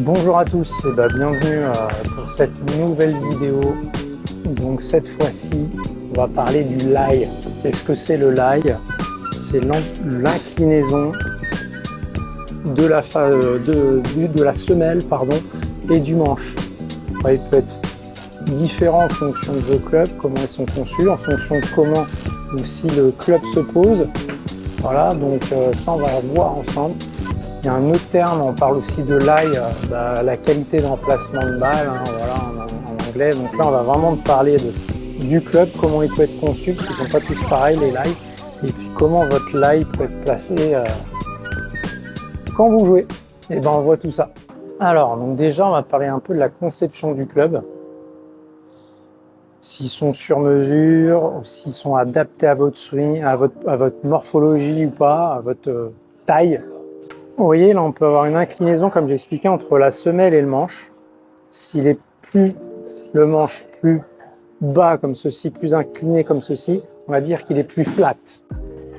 Bonjour à tous et bienvenue pour cette nouvelle vidéo. Donc cette fois-ci, on va parler du lie. Qu'est-ce que c'est le lie? C'est l'inclinaison de la semelle et du manche. Il peut être différent en fonction de vos clubs, comment ils sont conçus, en fonction de comment ou si le club se pose. Voilà, donc ça on va voir ensemble. Il y a un autre terme, on parle aussi de lie, la qualité d'emplacement de balle, voilà, en anglais. Donc là, on va vraiment parler du club, comment il peut être conçu, parce qu'ils ne sont pas tous pareils, les lies, et puis comment votre lie peut être placé quand vous jouez. Et on voit tout ça. Alors, donc déjà, on va parler un peu de la conception du club. S'ils sont sur mesure, s'ils sont adaptés à votre swing, à votre morphologie ou pas, à votre taille. Vous voyez, là, on peut avoir une inclinaison, comme j'expliquais, entre la semelle et le manche. S'il est le manche plus bas comme ceci, plus incliné comme ceci, on va dire qu'il est plus flat.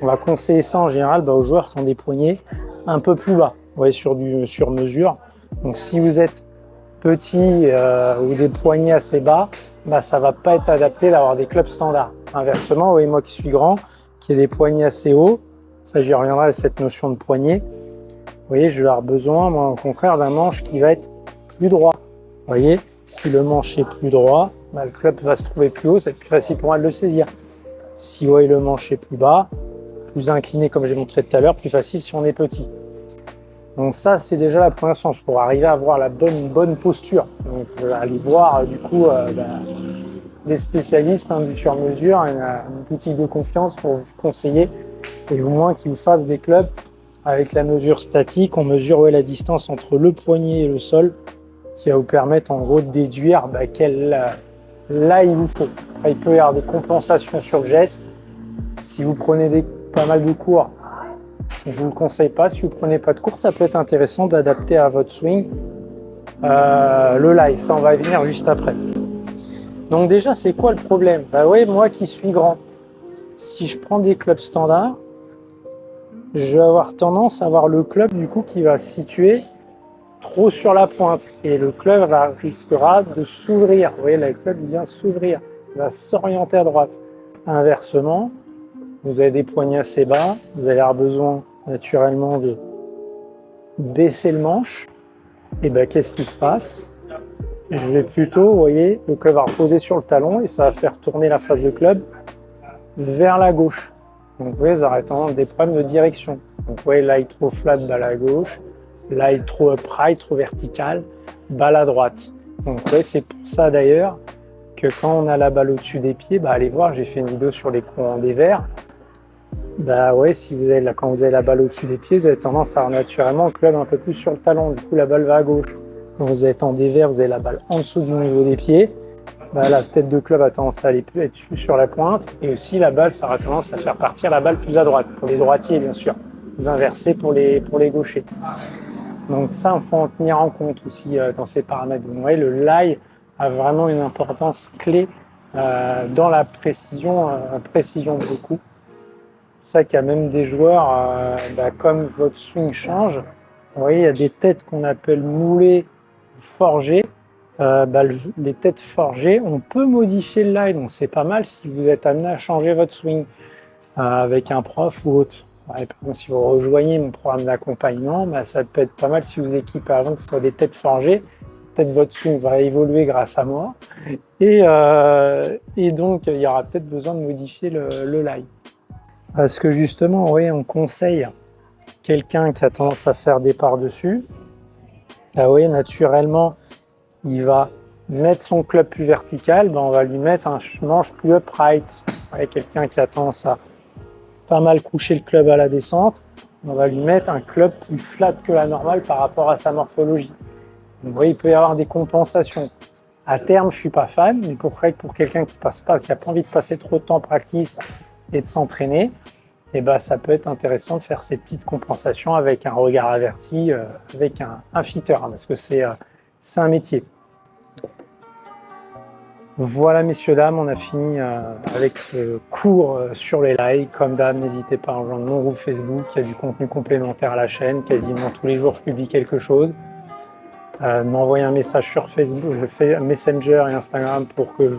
On va conseiller ça en général aux joueurs qui ont des poignets un peu plus bas, vous voyez, sur mesure. Donc si vous êtes petit ou des poignets assez bas, ça ne va pas être adapté d'avoir des clubs standards. Inversement, vous voyez, moi qui suis grand, qui ai des poignets assez hauts, ça j'y reviendrai à cette notion de poignet. Vous voyez, je vais avoir besoin, moi, au contraire, d'un manche qui va être plus droit. Vous voyez, si le manche est plus droit, le club va se trouver plus haut, c'est plus facile pour moi de le saisir. Si vous voyez le manche est plus bas, plus incliné comme j'ai montré tout à l'heure, plus facile si on est petit. Donc ça, c'est déjà la première chance pour arriver à avoir la bonne posture. Donc aller voir du coup les spécialistes du sur-mesure, une boutique de confiance pour vous conseiller et au moins qu'ils vous fassent des clubs. Avec la mesure statique, on mesure la distance entre le poignet et le sol qui va vous permettre en gros de déduire là il vous faut. Après, il peut y avoir des compensations sur le geste. Si vous prenez pas mal de cours, je ne vous le conseille pas. Si vous ne prenez pas de cours, ça peut être intéressant d'adapter à votre swing le lie. Ça, on va y venir juste après. Donc déjà, c'est quoi le problème? Moi qui suis grand, si je prends des clubs standards, je vais avoir tendance à avoir le club du coup qui va se situer trop sur la pointe et le club risquera de s'ouvrir. Vous voyez, le club vient s'ouvrir, il va s'orienter à droite. Inversement, vous avez des poignets assez bas, vous allez avoir besoin naturellement de baisser le manche. Et qu'est-ce qui se passe? Je vais plutôt, vous voyez, le club va reposer sur le talon et ça va faire tourner la face de club vers la gauche. Donc vous voyez, vous aurez tendance des problèmes de direction. Donc vous voyez, là il est trop flat, balle à gauche. Là il est trop upright, trop vertical, balle à droite. Donc vous voyez, c'est pour ça d'ailleurs que quand on a la balle au-dessus des pieds, allez voir, j'ai fait une vidéo sur les courants des verts. Si vous avez quand vous avez la balle au-dessus des pieds, vous avez tendance à avoir naturellement le club un peu plus sur le talon. Du coup, la balle va à gauche. Quand vous êtes en dévers, vous avez la balle en dessous du niveau des pieds. La tête de club a tendance à être plus sur la pointe et aussi la balle, ça aura tendance à faire partir la balle plus à droite, pour les droitiers bien sûr, vous inversez pour les gauchers. Donc ça, il faut en tenir en compte aussi dans ces paramètres. Vous voyez, le lie a vraiment une importance clé dans la précision de vos coups. C'est ça qu'il y a même des joueurs, comme votre swing change, vous voyez, il y a des têtes qu'on appelle moulées, forgées. Les têtes forgées, on peut modifier le lie, donc c'est pas mal si vous êtes amené à changer votre swing avec un prof ou autre. Par exemple, si vous rejoignez mon programme d'accompagnement, ça peut être pas mal si vous équipez avant que ce soit des têtes forgées. Peut-être votre swing va évoluer grâce à moi et donc il y aura peut-être besoin de modifier le lie. Parce que justement, oui, on conseille quelqu'un qui a tendance à faire des par-dessus, naturellement, il va mettre son club plus vertical, on va lui mettre un manche plus upright. Quelqu'un qui a tendance à pas mal coucher le club à la descente, on va lui mettre un club plus flat que la normale par rapport à sa morphologie. Donc, vous voyez, il peut y avoir des compensations. À terme, je ne suis pas fan, mais pour quelqu'un qui n'a pas envie de passer trop de temps en practice et de s'entraîner, ça peut être intéressant de faire ces petites compensations avec un regard averti, avec un fitter, parce que c'est un métier. Voilà messieurs, dames, on a fini avec ce cours sur les lies. Comme d'hab, n'hésitez pas à rejoindre mon groupe Facebook, il y a du contenu complémentaire à la chaîne, quasiment tous les jours je publie quelque chose. m'envoyer un message sur Facebook, Messenger et Instagram pour que je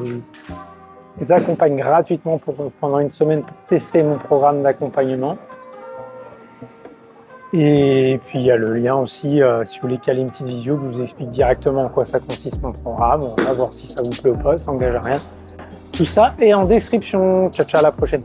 vous accompagne gratuitement pendant une semaine pour tester mon programme d'accompagnement. Et puis il y a le lien aussi, si vous voulez caler une petite vidéo que je vous explique directement en quoi ça consiste mon programme. On va voir si ça vous plaît ou pas, ça n'engage à rien. Tout ça est en description. Ciao, ciao, à la prochaine.